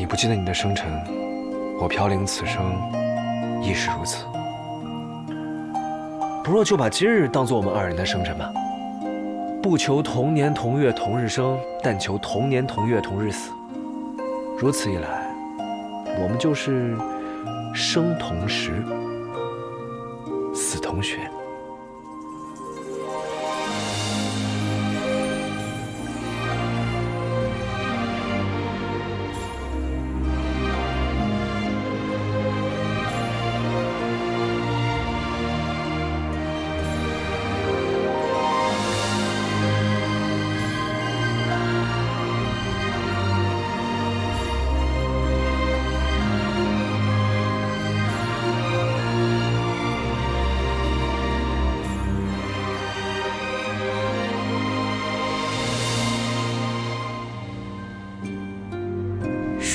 你不记得你的生辰，我飘零此生亦是如此。不若就把今日当作我们二人的生辰吧。不求同年同月同日生，但求同年同月同日死。如此一来，我们就是生同时，死同穴。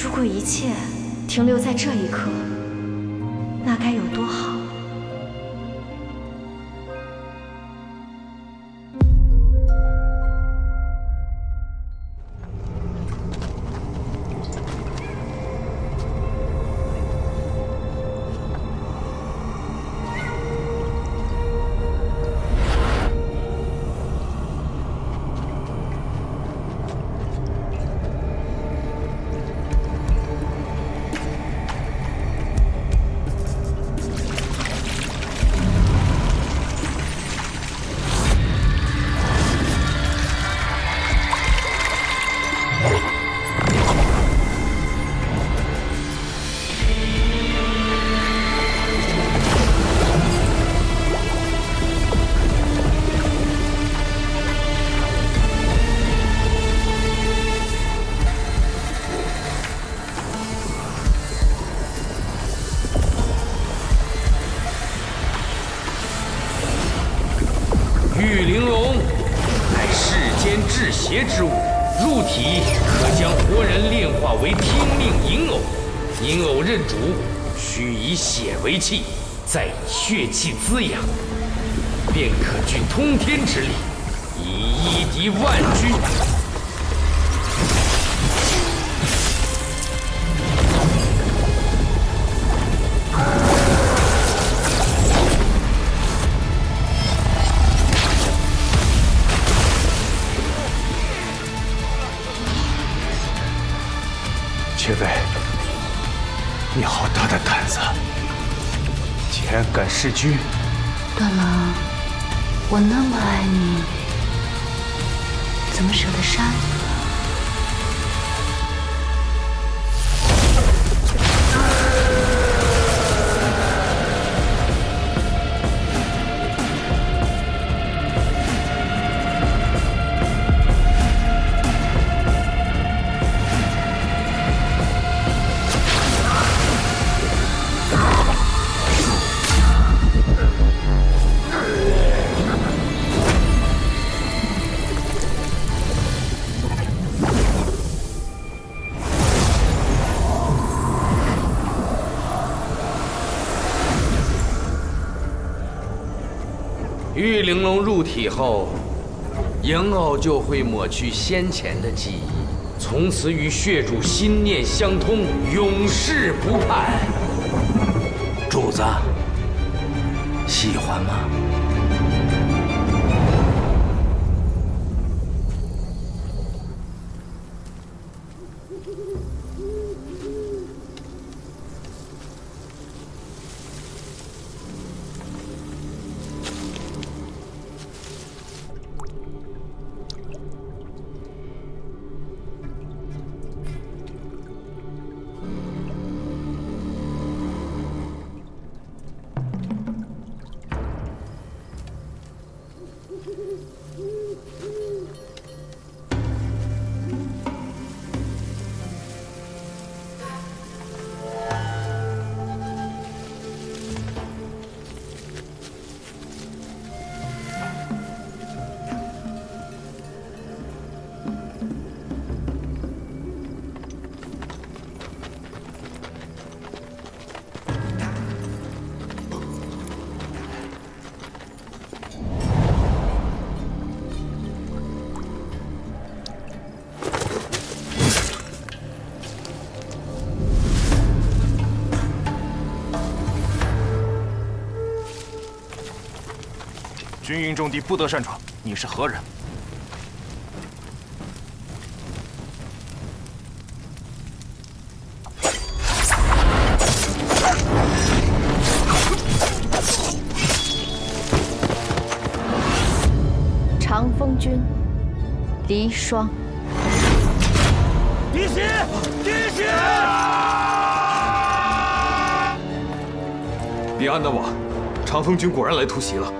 如果一切停留在这一刻，那该有多好！玉玲珑乃世间至邪之物，入体可将活人炼化为听命银偶，银偶认主，须以血为气，再以血气滋养，便可具通天之力，以一敌万军。妾妃，你好大的胆子，竟然敢弑君！段郎，我那么爱你，怎么舍得杀你？玉玲珑入体后，银偶就会抹去先前的记忆，从此与血主心念相通，永世不叛。主子，喜欢吗？军营重地不得擅闯。你是何人？长风君离霜。滴血！滴血！彼岸的王，长风军果然来突袭了。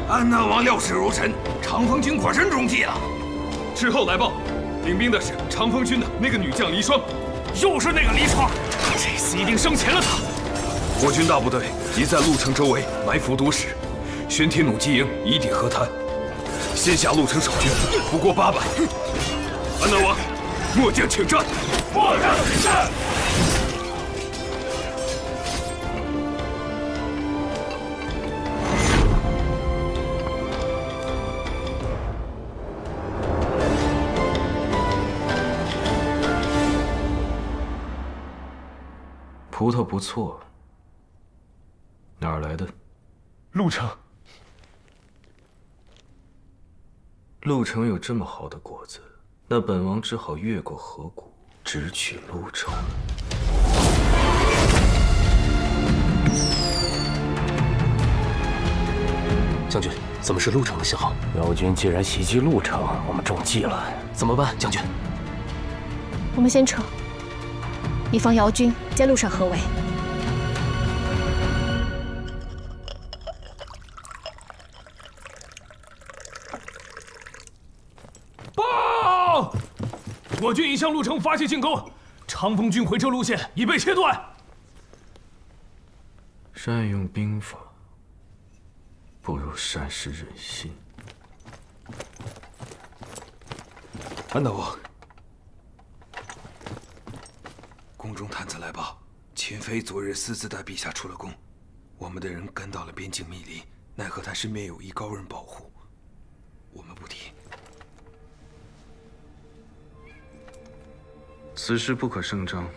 安纳王料事如神，长风军果真中计了。之后来报，领兵的是长风军的那个女将黎霜，又是那个黎霜，这次一定生擒了他。我军大部队已在鹿城周围埋伏多时，玄铁弩机营已抵河滩，先下鹿城守军不过800。安纳王，末将请战！末将请战！葡萄不错，哪儿来的？鹿城。鹿城有这么好的果子，那本王只好越过河谷，直取鹿城。将军，怎么是鹿城的信号？妖军既然袭击鹿城，我们中计了，怎么办？将军，我们先撤，以防姚军在路上合围。报！我军已向鹿城发起进攻，长风军回撤路线已被切断。善用兵法，不如善施人心。安大王，宫中探子来报，秦妃昨日私自带陛下出了宫，我们的人跟到了边境密林，奈何他身边有一高人保护，我们不提。此事不可声张，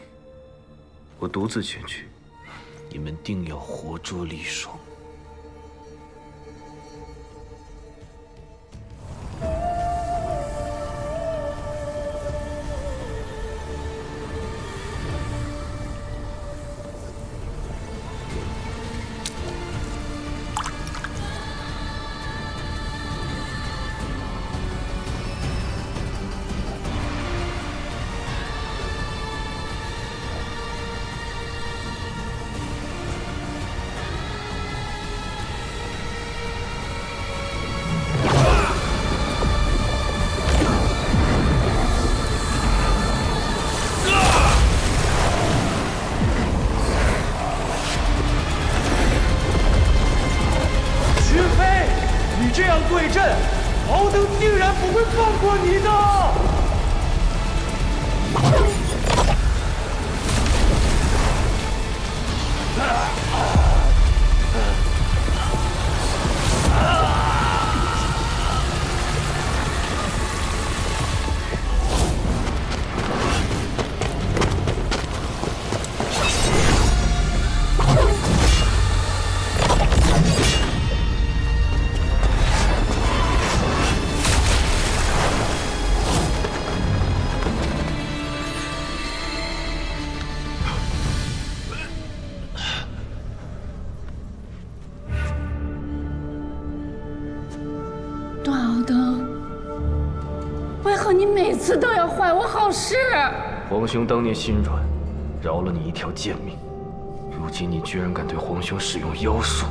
我独自前去，你们定要活捉李爽。这样对阵，敖登定然不会放过你的。段敖登，为何你每次都要坏我好事？皇兄当年心软，饶了你一条贱命，如今你居然敢对皇兄使用妖术！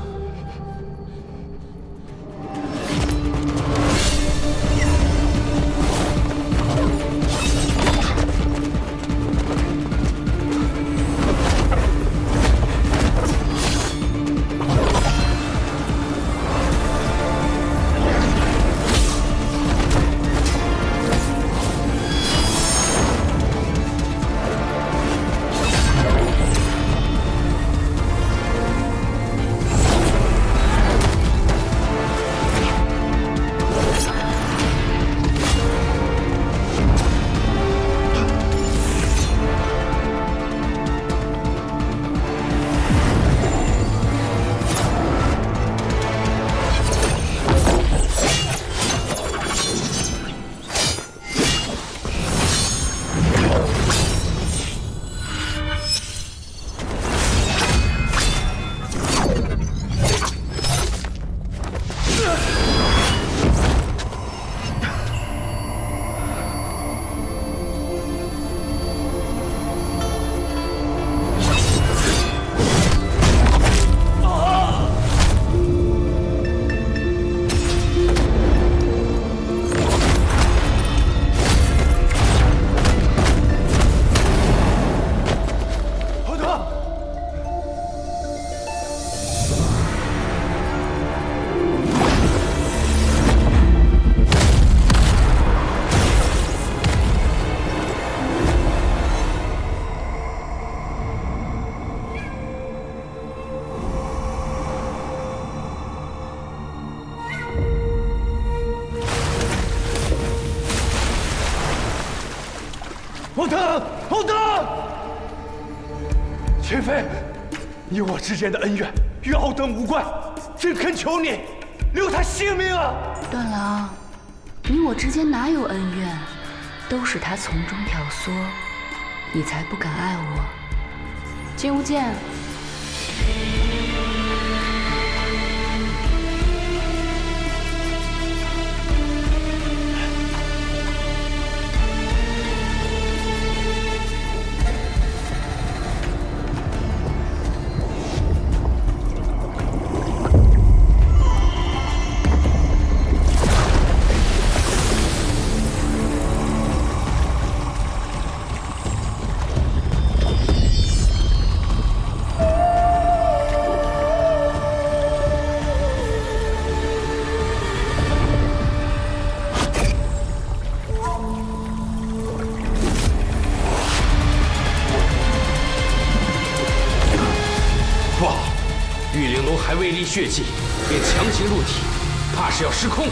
腾，侯腾！群妃，你我之间的恩怨与敖登无关，朕恳求你留他性命啊！段郎，你我之间哪有恩怨？都是他从中挑唆，你才不敢爱我。君无剑。还未立血迹，便强行入体，怕是要失控。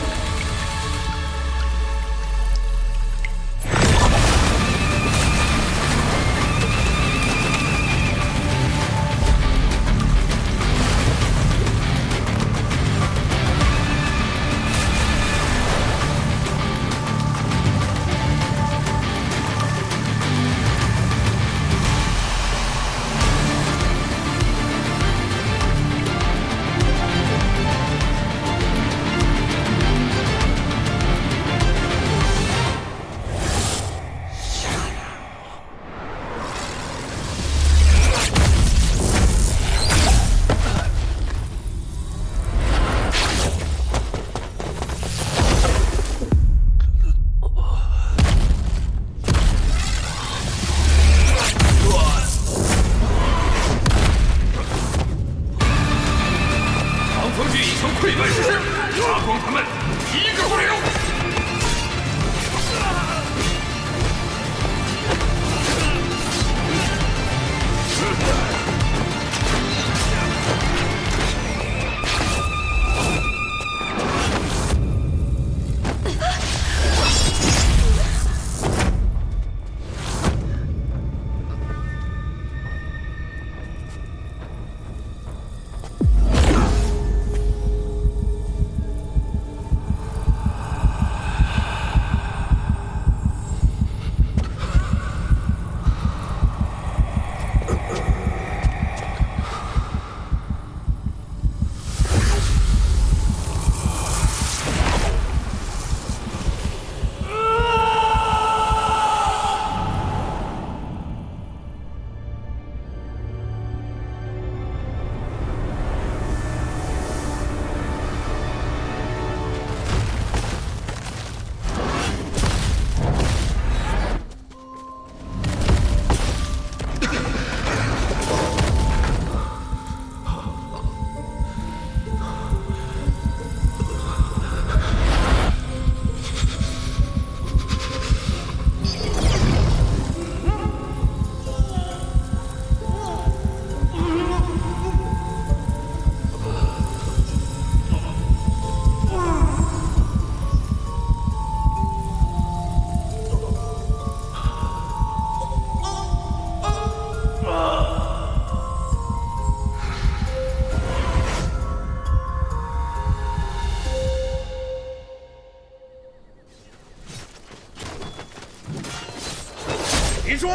李叔，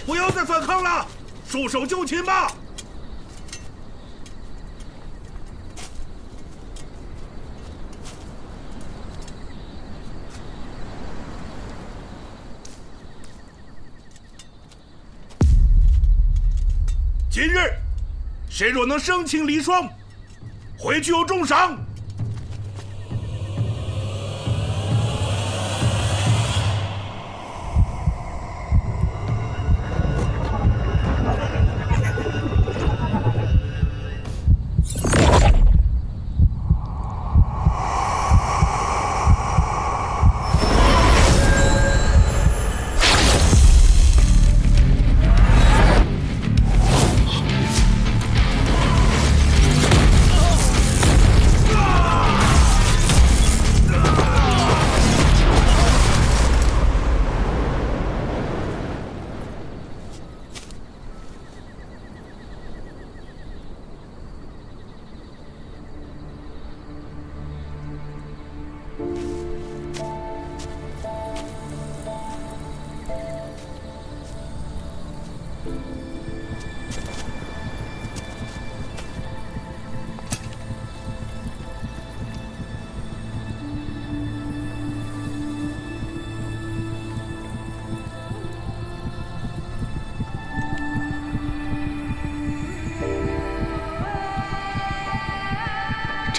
不要再反抗了，束手就擒吧！今日，谁若能生擒李双，回去有重赏。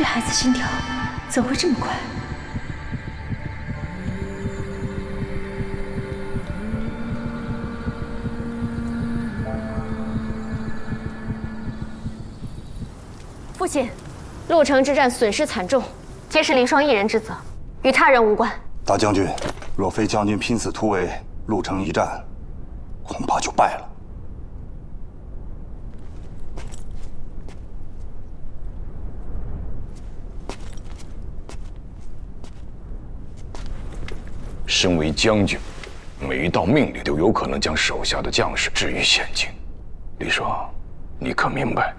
这孩子心跳怎会这么快？父亲，陆城之战损失惨重，皆是林霜一人之责，与他人无关。大将军，若非将军拼死突围，陆城一战恐怕就败了。身为将军，每一道命令都有可能将手下的将士置于险境。李霜，你可明白？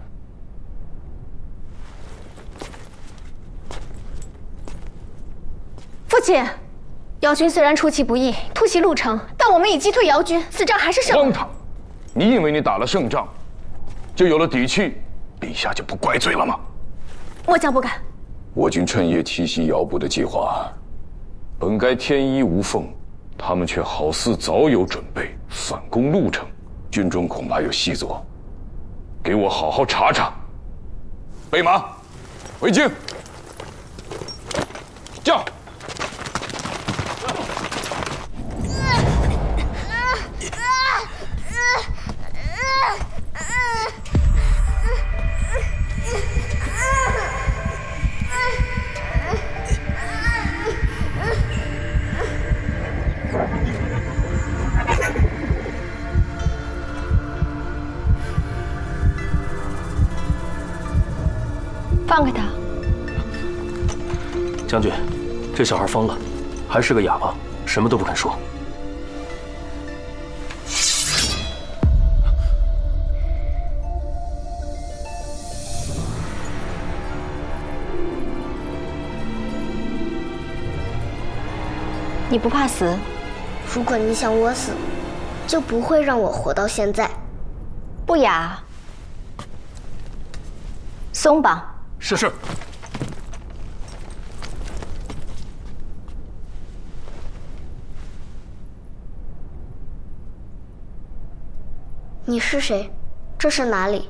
父亲，姚军虽然出其不意突袭陆城，但我们已击退姚军，此仗还是胜。荒唐！你以为你打了胜仗，就有了底气，陛下就不怪罪了吗？末将不敢。我军趁夜奇袭姚部的计划，本该天衣无缝，他们却好似早有准备，反攻陆城，军中恐怕有细作。给我好好查查。备马，回京。驾！放开他！将军，这小孩疯了，还是个哑巴，什么都不肯说。你不怕死？如果你想我死，就不会让我活到现在。不雅。松绑。是。你是谁？这是哪里？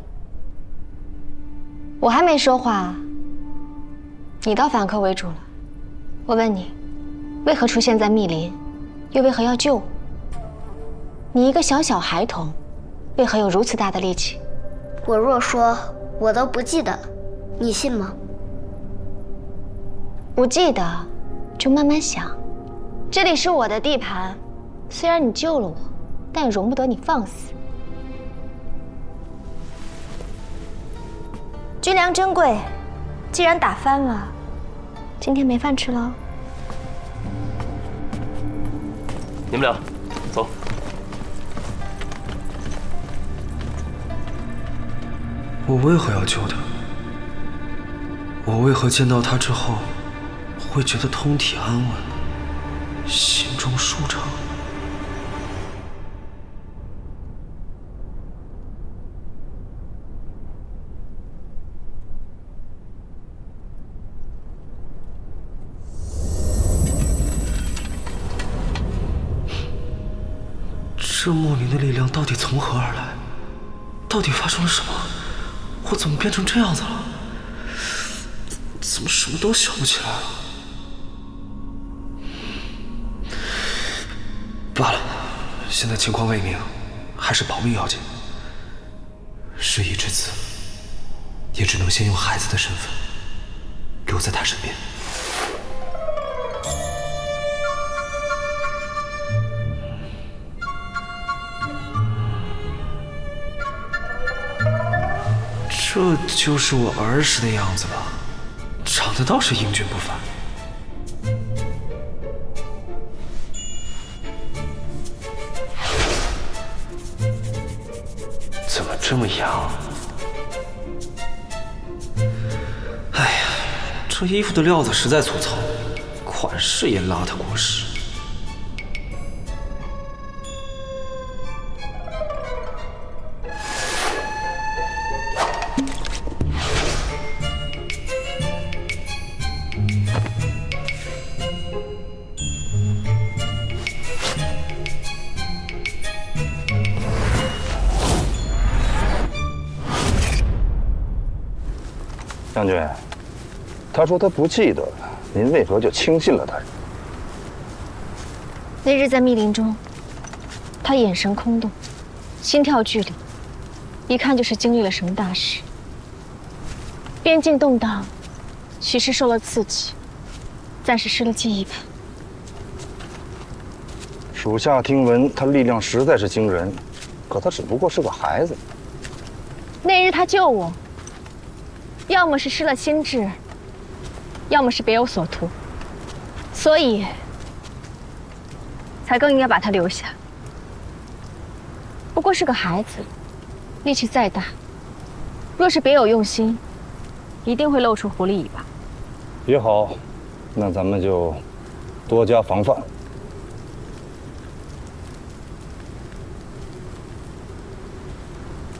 我还没说话，你倒反客为主了。我问你，为何出现在密林，又为何要救我？你一个小小孩童，为何有如此大的力气？我若说，我都不记得，你信吗？不记得，就慢慢想。这里是我的地盘，虽然你救了我，但也容不得你放肆。军粮珍贵，既然打翻了，今天没饭吃了。你们俩走。我为何要救他？我为何见到他之后会觉得通体安稳，心中舒畅？这莫名的力量到底从何而来？到底发生了什么？我怎么变成这样子了？怎么什么都想不起来了？罢了，现在情况未明，还是保命要紧。事已至此，也只能先用孩子的身份留在他身边。这就是我儿时的样子吧，长得倒是英俊不凡。怎么这么痒？哎呀，这衣服的料子实在粗糙，款式也邋遢过时。将军，他说他不记得，您为何就轻信了他？那日在密林中，他眼神空洞，心跳剧烈，一看就是经历了什么大事。边境动荡，许是受了刺激，暂时失了记忆吧。属下听闻他力量实在是惊人，可他只不过是个孩子。那日他救我，要么是失了心智，要么是别有所图，所以才更应该把他留下。不过是个孩子，力气再大，若是别有用心，一定会露出狐狸尾巴。也好，那咱们就多加防范。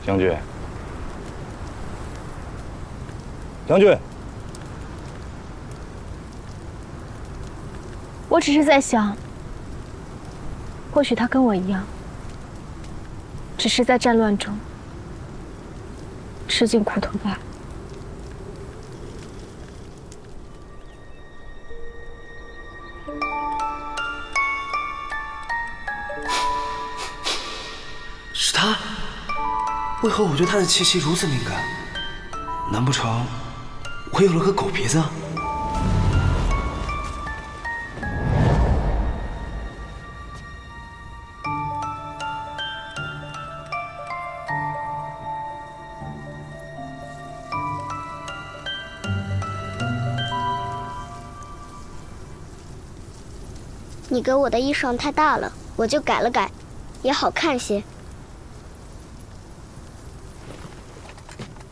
将军，将军，我只是在想，或许他跟我一样，只是在战乱中吃尽苦头罢了。是他？为何我对他的气息如此敏感？难不成我有了个狗鼻子？你给我的衣裳太大了，我就改了改，也好看些。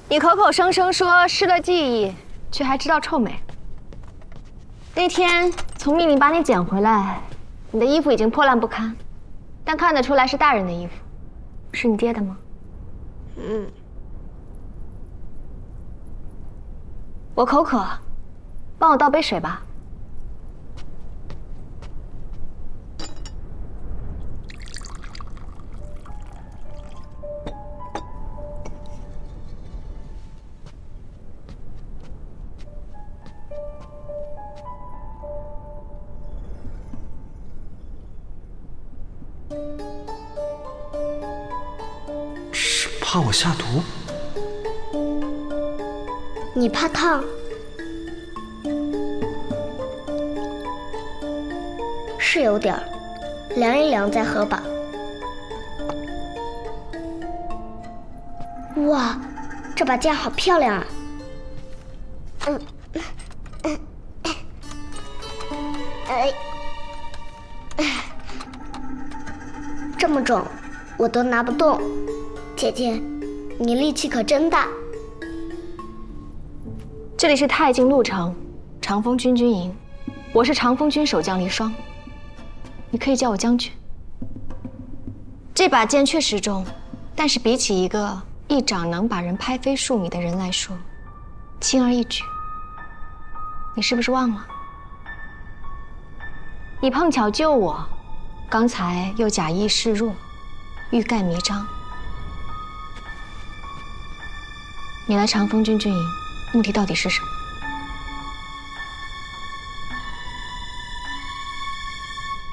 你口口声声说失了记忆，却还知道臭美。那天从密林把你捡回来，你的衣服已经破烂不堪，但看得出来是大人的衣服，是你爹的吗？我口渴，帮我倒杯水吧。怕我下毒？你怕烫？是有点儿，量一量再喝吧。哇，这把剑好漂亮啊！这么重，我都拿不动。姐姐，你力气可真大。这里是太境路城长风军军营，我是长风军守将黎霜，你可以叫我将军。这把剑确实重，但是比起一个一掌能把人拍飞数米的人来说，轻而易举。你是不是忘了？你碰巧救我，刚才又假意示弱，欲盖弥彰。你来长风军军营，目的到底是什么？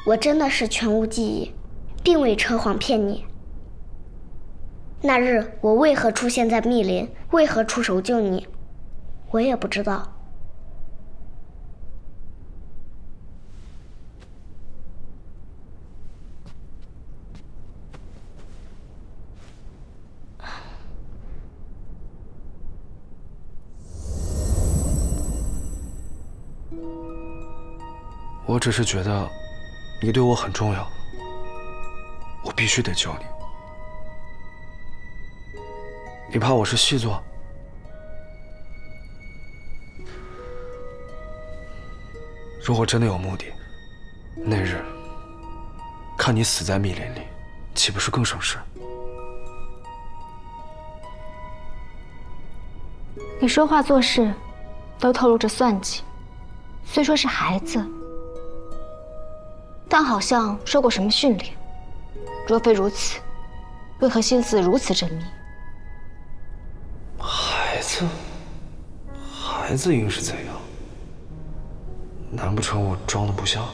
我真的是全无记忆，并未扯谎骗你。那日我为何出现在密林，为何出手救你，我也不知道。我只是觉得你对我很重要，我必须得救你。你怕我是细作？如果真的有目的，那日看你死在密林里，岂不是更省事？你说话做事都透露着算计，虽说是孩子，但好像受过什么训练。若非如此，为何心思如此缜密？孩子应是怎样？难不成我装的不像？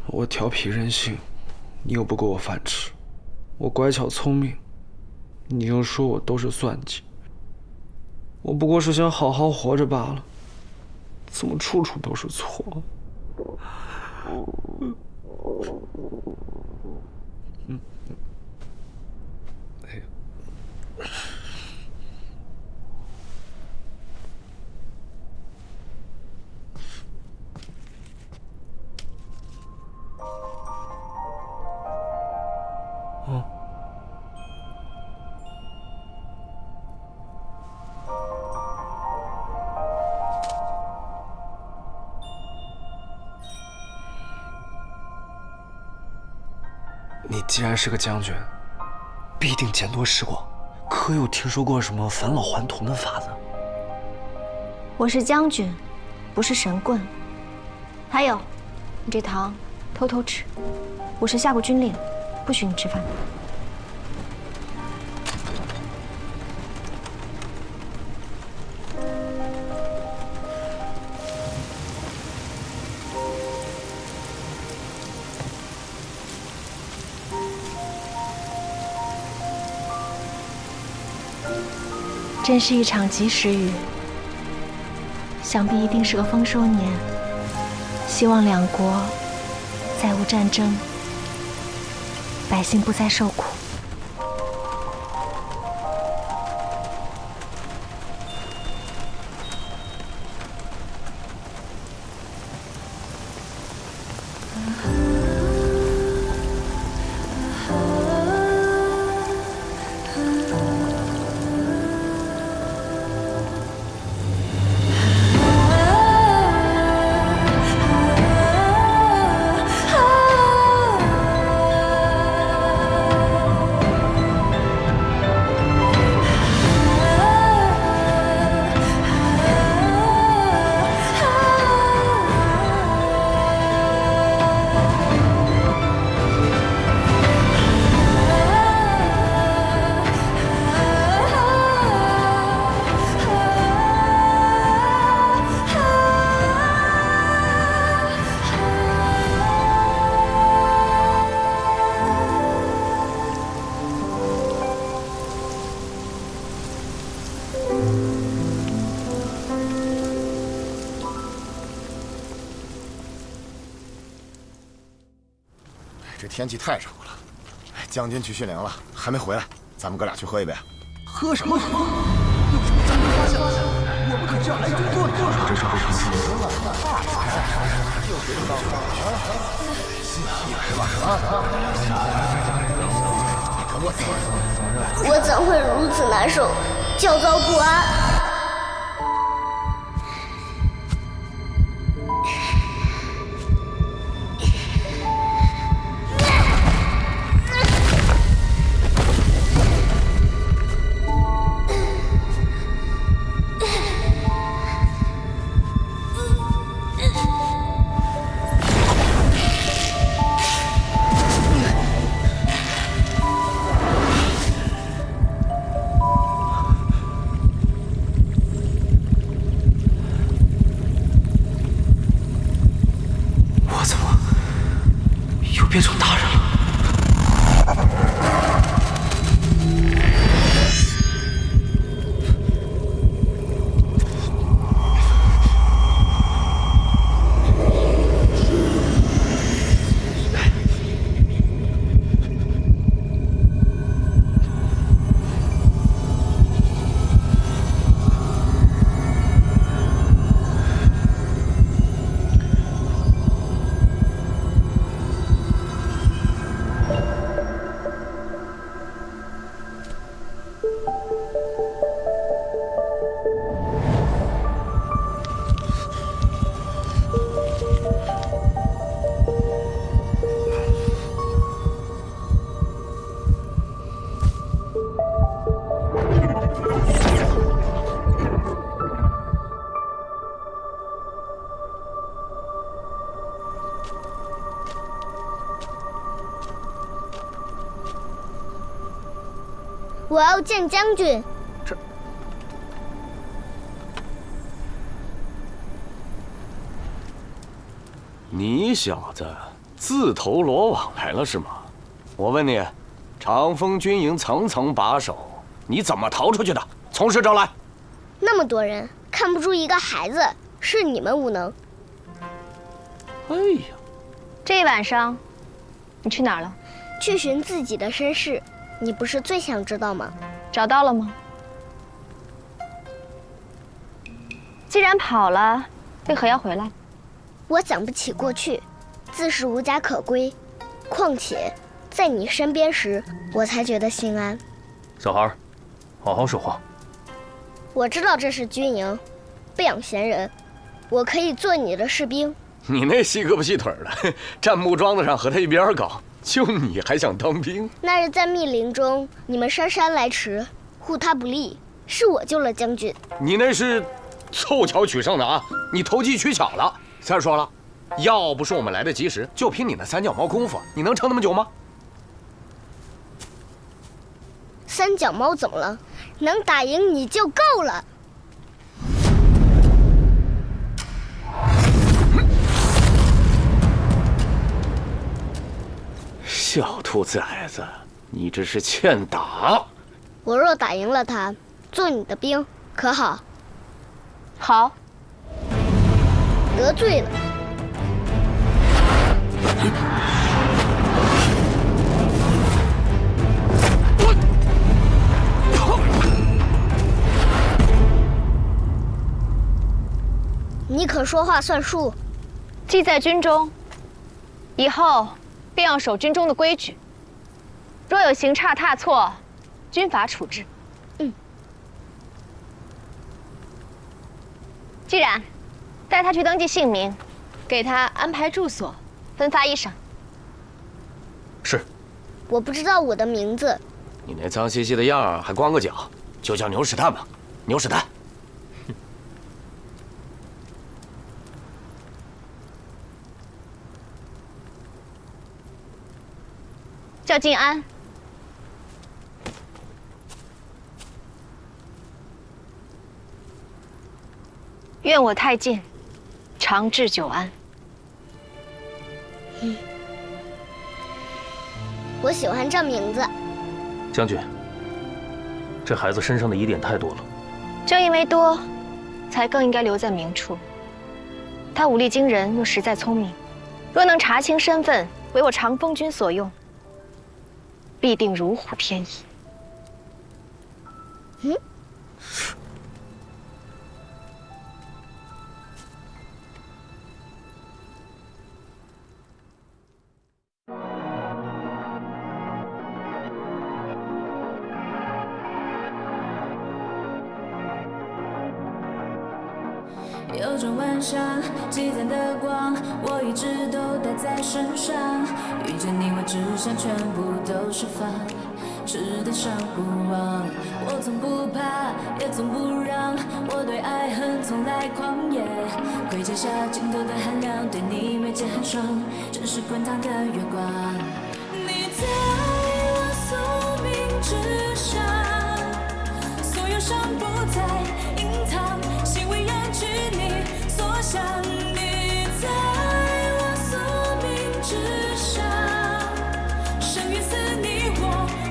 我调皮任性，你又不给我饭吃；我乖巧聪明，你又说我都是算计。我不过是想好好活着罢了，怎么处处都是错？哎呀！你既然是个将军，必定见多识广，可有听说过什么返老还童的法子？我是将军，不是神棍。还有，你这糖偷偷吃，我是下过军令，不许你吃饭。真是一场及时雨，想必一定是个丰收年。希望两国再无战争，百姓不再受苦。这天气太热了，将军去训练了，还没回来，咱们哥俩去喝一杯。喝什么喝？有什么将军发现了？我们可是要来军做的。这是我怎会如此难受，焦躁不安？变成大人了。我要见将军。这，你小子自投罗网来了是吗？我问你，长风军营层层把守，你怎么逃出去的？从实招来。那么多人看不出一个孩子，是你们无能。哎呀，这一晚上，你去哪儿了？去寻自己的身世，你不是最想知道吗？找到了吗？既然跑了，为何要回来？我想不起过去，自是无家可归。况且，在你身边时，我才觉得心安。小孩，好好说话。我知道这是军营，不养闲人，我可以做你的士兵。你那细胳膊细腿的，站木桩子上和他一边高，就你还想当兵？那日在密林中，你们姗姗来迟，护他不利，是我救了将军。你那是凑巧取胜的啊！你投机取巧了。再说了，要不是我们来得及时，就凭你那三脚猫功夫，你能撑那么久吗？三脚猫怎么了？能打赢你就够了。小兔崽子，你这是欠打！我若打赢了他，做你的兵，可好？好。得罪了。你可说话算数。既在军中，以后便要守军中的规矩。若有行差踏错，军法处置。既然带他去登记姓名，给他安排住所，分发衣裳。是。我不知道我的名字。你那脏兮兮的样儿，还光个脚，就叫牛屎蛋吧，牛屎蛋。叫静安。愿我太监长治久安。我喜欢这名字。将军，这孩子身上的疑点太多了。正因为多，才更应该留在明处。他武力惊人，又实在聪明，若能查清身份，为我长风军所用，必定如虎添翼。有种晚上，积攒的光，我一直都带在身上。遇见你，我只想全部都释放，吃得上不忘。我从不怕，也从不让，我对爱恨从来狂野。盔甲下尽头的寒凉，对你眉间寒霜，真是滚烫的月光。你在我宿命之上，所有伤不再隐藏，心为要去你所想。你在我宿命之上，生与死你我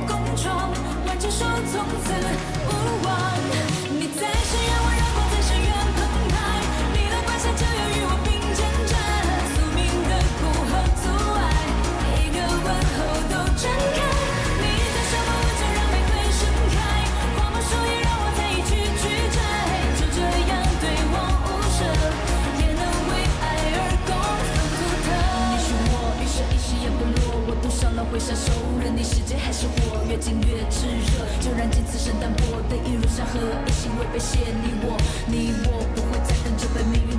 共闯，挽起手从此无望。你在深渊，我让光在深渊澎湃，你的怪象就要与我并肩站。宿命的苦和阻碍，每个问候都展开。你在什么我就让玫瑰盛开，花木树叶让我再一去举摘。就这样对我无赦，也能为爱而共赴图腾。你是我，一生一世也不落。我赌上了会闪手，任你世界还是火，越近越炽热。就让尽此生淡薄的一如山河，一心为被写你我不会再等着被命运